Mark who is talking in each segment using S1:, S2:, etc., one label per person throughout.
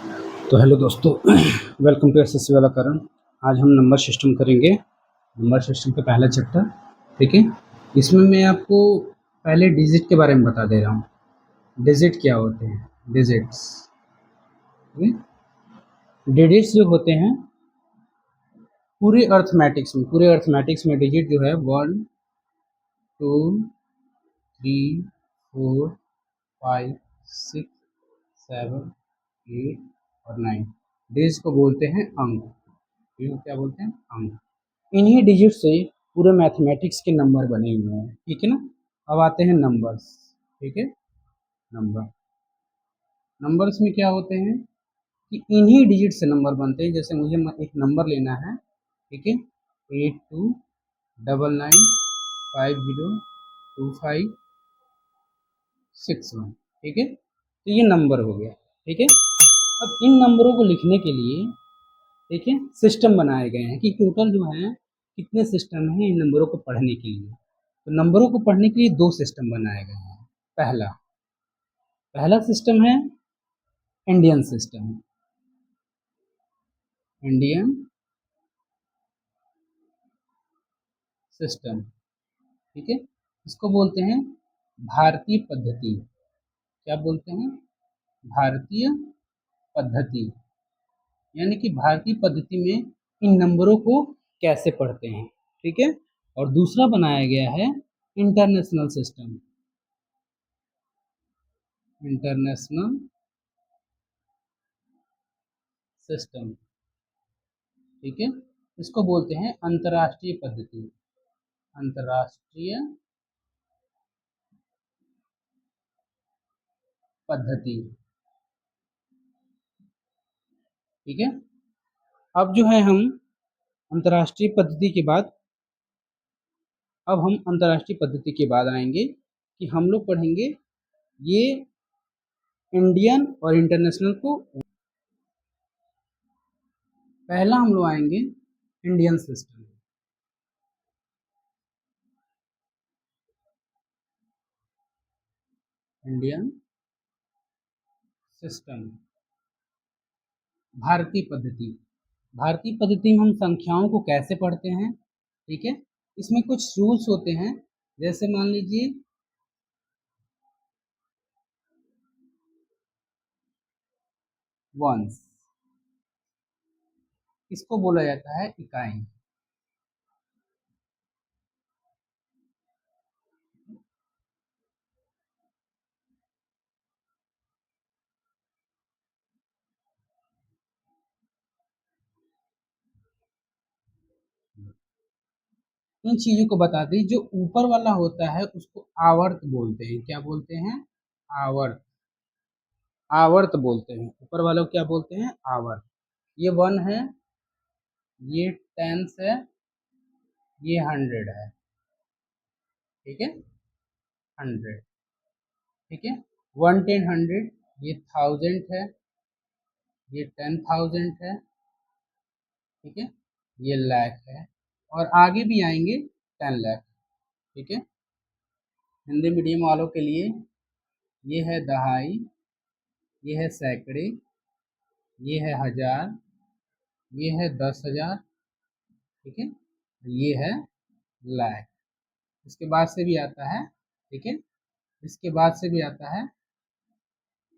S1: तो हेलो दोस्तों, welcome to SSC वाला करण। आज हम नंबर सिस्टम करेंगे। नंबर सिस्टम का पहला चैप्टर, ठीक है। इसमें मैं आपको पहले डिजिट के बारे में बता दे रहा हूँ। डिजिट क्या होते हैं? डिजिट्स, डिजिट्स जो होते हैं पूरे अर्थमेटिक्स में डिजिट जो है 1 2 3 4 5 6 7 8 और 9। डिजिट्स को बोलते हैं अंक। इनको क्या बोलते हैं? अंक। इन्हीं डिजिट से पूरे मैथमेटिक्स के नंबर बने हुए हैं, ठीक है ना। अब आते हैं नंबर्स, ठीक है। नंबर, नंबर्स में क्या होते हैं कि इन्हीं डिजिट से नंबर बनते हैं। जैसे मुझे एक नंबर लेना है, ठीक है, 8299502561, ठीक है। तो ये नंबर हो गया, ठीक है। अब इन नंबरों को लिखने के लिए, ठीक है, सिस्टम बनाए गए हैं कि टोटल जो है कितने सिस्टम हैं इन नंबरों को पढ़ने के लिए। तो नंबरों को पढ़ने के लिए दो सिस्टम बनाए गए हैं। पहला पहला सिस्टम है इंडियन सिस्टम। इंडियन सिस्टम, ठीक है। इसको बोलते हैं भारतीय पद्धति। क्या बोलते हैं? भारतीय पद्धति। यानी कि भारतीय पद्धति में इन नंबरों को कैसे पढ़ते हैं, ठीक है। और दूसरा बनाया गया है इंटरनेशनल सिस्टम। इंटरनेशनल सिस्टम, ठीक है। इसको बोलते हैं अंतर्राष्ट्रीय पद्धति। अंतर्राष्ट्रीय पद्धति, ठीक है। अब जो है हम अंतर्राष्ट्रीय पद्धति के बाद अब हम अंतर्राष्ट्रीय पद्धति के बाद आएंगे कि हम लोग पढ़ेंगे ये इंडियन और इंटरनेशनल को। पहला हम लोग आएंगे इंडियन सिस्टम। इंडियन सिस्टम, भारतीय पद्धति। भारतीय पद्धति में हम संख्याओं को कैसे पढ़ते हैं, ठीक है। इसमें कुछ रूल्स होते हैं। जैसे मान लीजिए वंस, इसको बोला जाता है इकाई। इन चीजों को बता दें। जो ऊपर वाला होता है उसको आवर्त बोलते हैं। क्या बोलते हैं? आवर्त। आवर्त बोलते हैं। ऊपर वालों को क्या बोलते हैं? आवर्त। ये 1 है, ये 10 है, ये 100 है, ठीक है। 100, ठीक है। 1 10 100, ये 1000 है, ये 10,000 है, ठीक है। ये लाख है, और आगे भी आएंगे 10 लाख, ठीक है। हिंदी मीडियम वालों के लिए ये है दहाई, ये है सैकड़े, ये है हजार, ये है 10,000, ठीक है। ये है लाख। इसके बाद से भी आता है, ठीक है। इसके बाद से भी आता है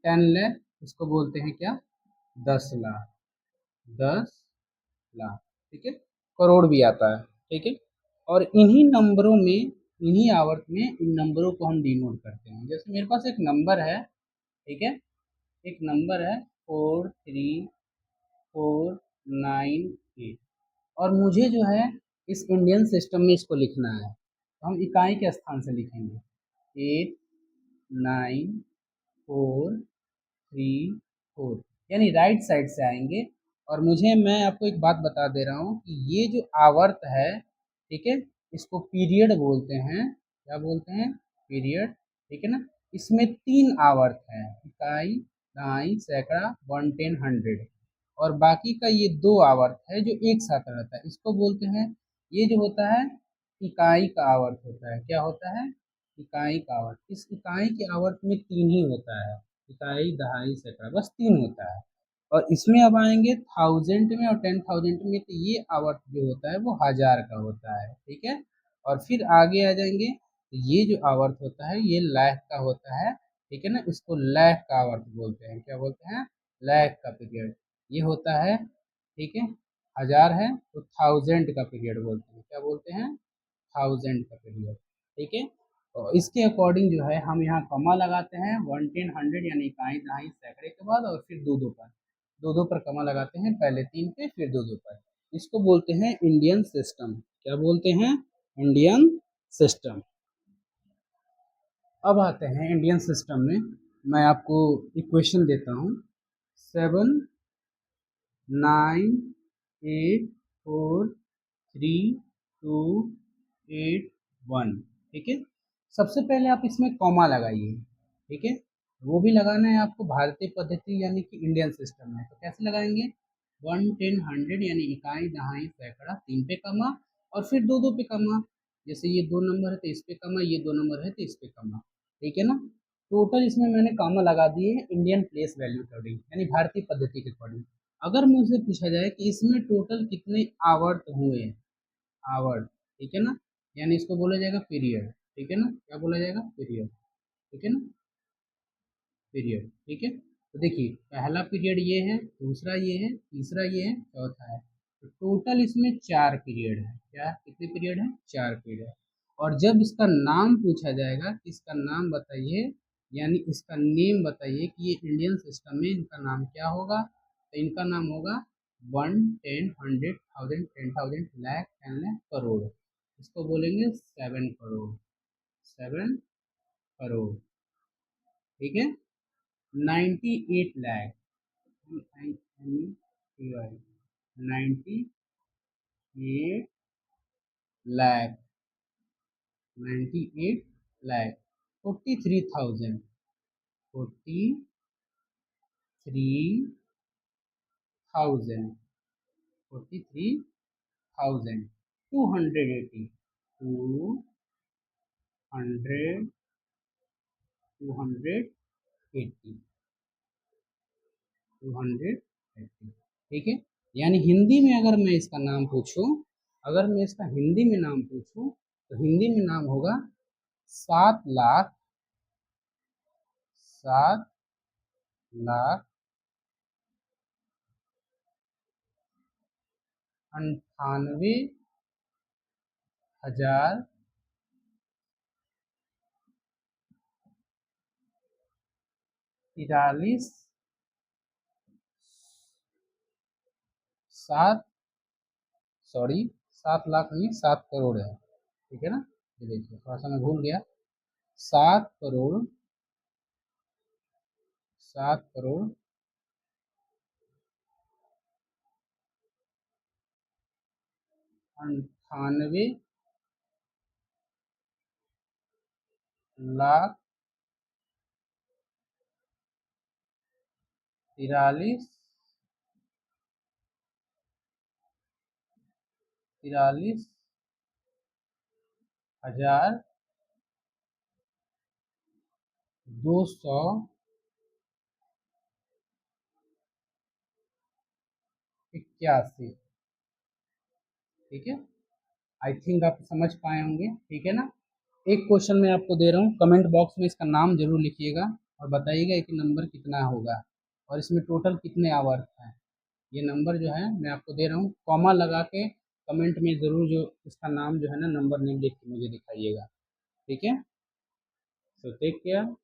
S1: 10 लाख। इसको बोलते हैं क्या? 10 लाख। 10 लाख, ठीक है। करोड़ भी आता है, ठीक है। और इन्हीं नंबरों में, इन्हीं आवर्त में इन नंबरों को हम डिनोट करते हैं। जैसे मेरे पास एक नंबर है, ठीक है। एक नंबर है 43498, और मुझे जो है इस इंडियन सिस्टम में इसको लिखना है। तो हम इकाई के स्थान से लिखेंगे 8943 यानी राइट साइड से आएंगे। और मैं आपको एक बात बता दे रहा हूँ कि ये जो आवर्त है, ठीक है, इसको पीरियड बोलते हैं। क्या बोलते हैं? पीरियड, ठीक है ना। इसमें 3 आवर्त है, इकाई, दहाई, सैकड़ा, 1 10 100। और बाकी का ये 2 आवर्त है जो एक साथ रहता है। इसको बोलते हैं, ये जो होता है इकाई का आवर्त होता है। क्या होता है? इकाई का आवर्त। इस इकाई के आवर्त में 3 ही होता है, इकाई, दहाई, सैकड़ा, बस 3 होता है। और इसमें अब आएंगे थाउजेंड में और 10,000 में, तो ये आवर्त जो होता है वो हजार का होता है, ठीक है। और फिर आगे आ जाएंगे, तो ये जो आवर्त होता है ये लाख का होता है, ठीक है ना। इसको लाख का आवर्त बोलते हैं, क्या बोलते हैं, लाख का पीरियड ये होता है, ठीक है। हजार है तो थाउजेंड का पीरियड बोलते हैं, क्या बोलते हैं, थाउजेंड का पीरियड, ठीक है। और इसके अकॉर्डिंग जो है हम यहाँ कमा लगाते हैं, वन टेन हंड्रेड यानी इकाई दहाई सैकड़े के बाद, और फिर दो दो पर, दो दो पर कमा लगाते हैं, पहले तीन पे फिर दो दो पर। इसको बोलते हैं इंडियन सिस्टम, क्या बोलते हैं, इंडियन सिस्टम। अब आते हैं इंडियन सिस्टम में, मैं आपको इक्वेशन देता हूँ, 7, 9, 8, 4, 3, 2, 8, 1, ठीक है। सबसे पहले आप इसमें कॉमा लगाइए, ठीक है। वो भी लगाना है आपको भारतीय पद्धति यानी कि इंडियन सिस्टम में, तो कैसे लगाएंगे, वन टेन हंड्रेड यानी इकाई दहाई सैकड़ा, तीन पे कमा और फिर दो दो पे कमा। जैसे ये दो नंबर है तो इस पे कमा, ये दो नंबर है तो इस पे कमा, ठीक है ना। टोटल इसमें मैंने कॉमा लगा दिए हैं इंडियन प्लेस वैल्यू अकॉर्डिंग यानी भारतीय पद्धति के अकॉर्डिंग। अगर मुझसे पूछा जाए कि इसमें टोटल कितने आवर्त हुए, आवर्त, ठीक है ना, यानी इसको बोला जाएगा पीरियड, ठीक है ना, क्या बोला जाएगा, पीरियड, ठीक है ना, पीरियड, ठीक है। तो देखिए पहला पीरियड ये है, दूसरा ये है, तीसरा ये है, चौथा है, तो टोटल इसमें चार पीरियड है, क्या कितने पीरियड है, चार पीरियड। और जब इसका नाम पूछा जाएगा कि इसका नाम बताइए, यानी इसका नेम बताइए कि ये इंडियन सिस्टम में इनका नाम क्या होगा, तो इनका नाम होगा one ten hundred thousand ten thousand lakh ten lakh crore, इसको बोलेंगे सेवन करोड़, सेवन करोड़, ठीक है। 98 लाख, 98 लाख, 98 लाख, 43,000, 43,000, 43,000, 280, 200, 280, 280, ठीक है। यानी हिंदी में अगर मैं इसका नाम पूछूं, अगर मैं इसका हिंदी में नाम पूछूं, तो हिंदी में नाम होगा 7 लाख, 7 लाख 98 हजार 43, सात, सॉरी 7 लाख नहीं 7 करोड़ है, ठीक है ना। ये देखिए थोड़ा सा मैं भूल गया, 7 करोड़, 7 करोड़ 98 लाख 43, 43 हजार 281, ठीक है। आई थिंक आप समझ पाए होंगे, ठीक है ना। एक क्वेश्चन मैं आपको दे रहा हूँ, कमेंट बॉक्स में इसका नाम जरूर लिखिएगा और बताइएगा कि नंबर कितना होगा और इसमें टोटल कितने आवर्त हैं। ये नंबर जो है मैं आपको दे रहा हूँ, कॉमा लगा के कमेंट में ज़रूर जो इसका नाम जो है ना नंबर नेम लिख के मुझे दिखाइएगा, ठीक है। So take care.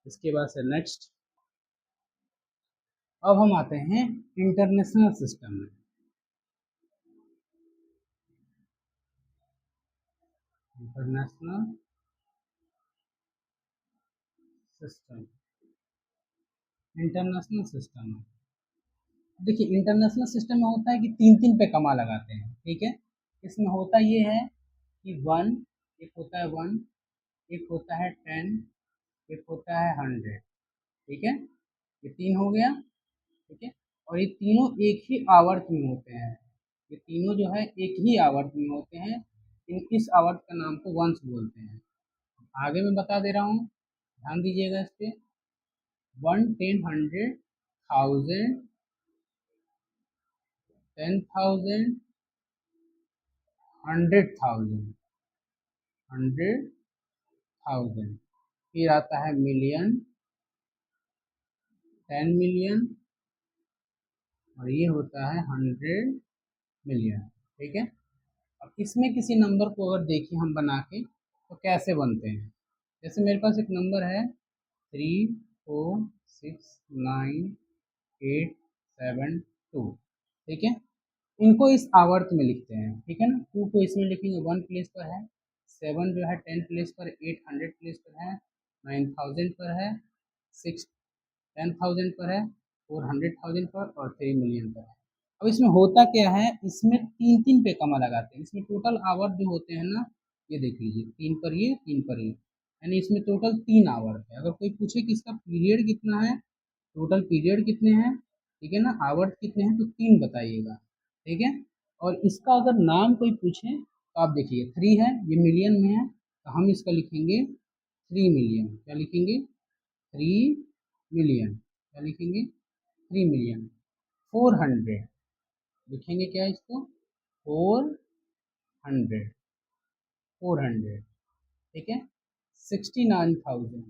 S1: इसके बाद से नेक्स्ट, अब हम आते हैं इंटरनेशनल सिस्टम में। इंटरनेशनल सिस्टम, इंटरनेशनल सिस्टम में देखिए इंटरनेशनल सिस्टम में होता है कि तीन तीन पे कमा लगाते हैं, ठीक है। इसमें होता ये है कि वन, एक होता है वन, एक होता है टेन, एक होता है हंड्रेड, ठीक है। ये तीन हो गया, ठीक है। और ये तीनों एक ही आवर्त में होते हैं, ये तीनों जो है एक ही आवर्त में होते हैं, इस आवर्त का नाम को वंश बोलते हैं। आगे मैं बता दे रहा हूँ, ध्यान दीजिएगा इस पे, वन टेन हंड्रेड 1000, 10,000, 100,000, 100,000। फिर आता है मिलियन, 10 मिलियन, और ये होता है 100 मिलियन। ठीक है। अब इसमें किसी नंबर को अगर देखिए हम बना के तो कैसे बनते हैं। जैसे मेरे पास एक नंबर है 3, 4, 6, 9, 8, 7, 2। ठीक है। इनको इस आवर्त में लिखते हैं। ठीक है ना। 2 को इसमें लिखेंगे 1 प्लेस पर है, 7 जो है 10 प्लेस पर, 8 100 प्लेस पर है, 9000 पर है, 6 10,000 पर है, 4 100,000 पर, और 3 मिलियन पर है। अब इसमें होता क्या है, इसमें तीन तीन पे कमा लगाते हैं। इसमें टोटल आवर जो होते हैं ना, ये देख लीजिए, 3 पर ये, 3 पर ये, यानी इसमें टोटल 3 आवर है। अगर कोई पूछे कि इसका पीरियड कितना है, टोटल पीरियड कितने हैं, ठीक है ना, आवर्स कितने हैं, तो 3 बताइएगा। ठीक है। और इसका अगर नाम कोई पूछे तो आप देखिए 3 है, ये मिलियन में है, तो हम इसका लिखेंगे 3 मिलियन। क्या लिखेंगे? 3 मिलियन। क्या लिखेंगे? 3 मिलियन। 400 लिखेंगे, क्या इसको? 400, 400। ठीक है। 69,000,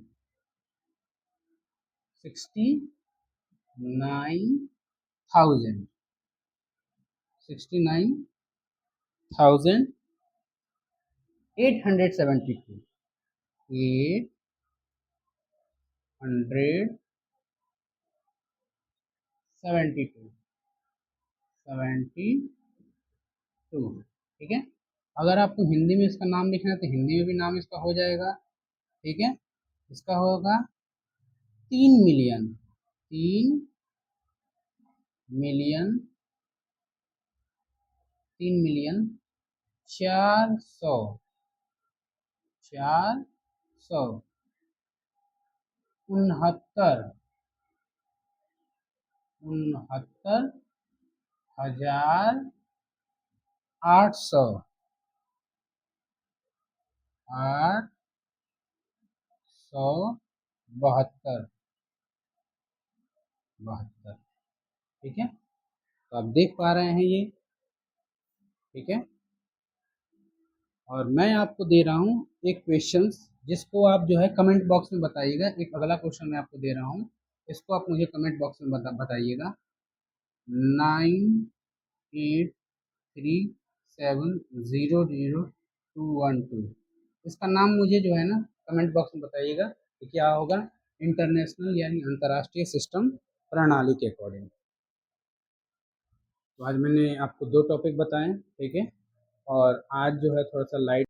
S1: 69,000, 69,872, 872, 72। ठीक है। अगर आपको हिंदी में इसका नाम लिखना है तो हिंदी में भी नाम इसका हो जाएगा। ठीक है। इसका होगा 3 मिलियन, 3 मिलियन, 3 मिलियन 400, 469, 69,800, 872, 72। ठीक है। तो आप देख पा रहे हैं ये। ठीक है। और मैं आपको दे रहा हूँ एक क्वेश्चन, जिसको आप जो है कमेंट बॉक्स में बताइएगा। एक अगला क्वेश्चन मैं आपको दे रहा हूँ, इसको आप मुझे कमेंट बॉक्स में बताइएगा। 9837000212, इसका नाम मुझे जो है ना कमेंट बॉक्स में बताइएगा कि क्या होगा, इंटरनेशनल यानी अंतर्राष्ट्रीय सिस्टम प्रणाली के अकॉर्डिंग। तो आज मैंने आपको 2 टॉपिक बताए। ठीक है। और आज जो है थोड़ा सा लाइट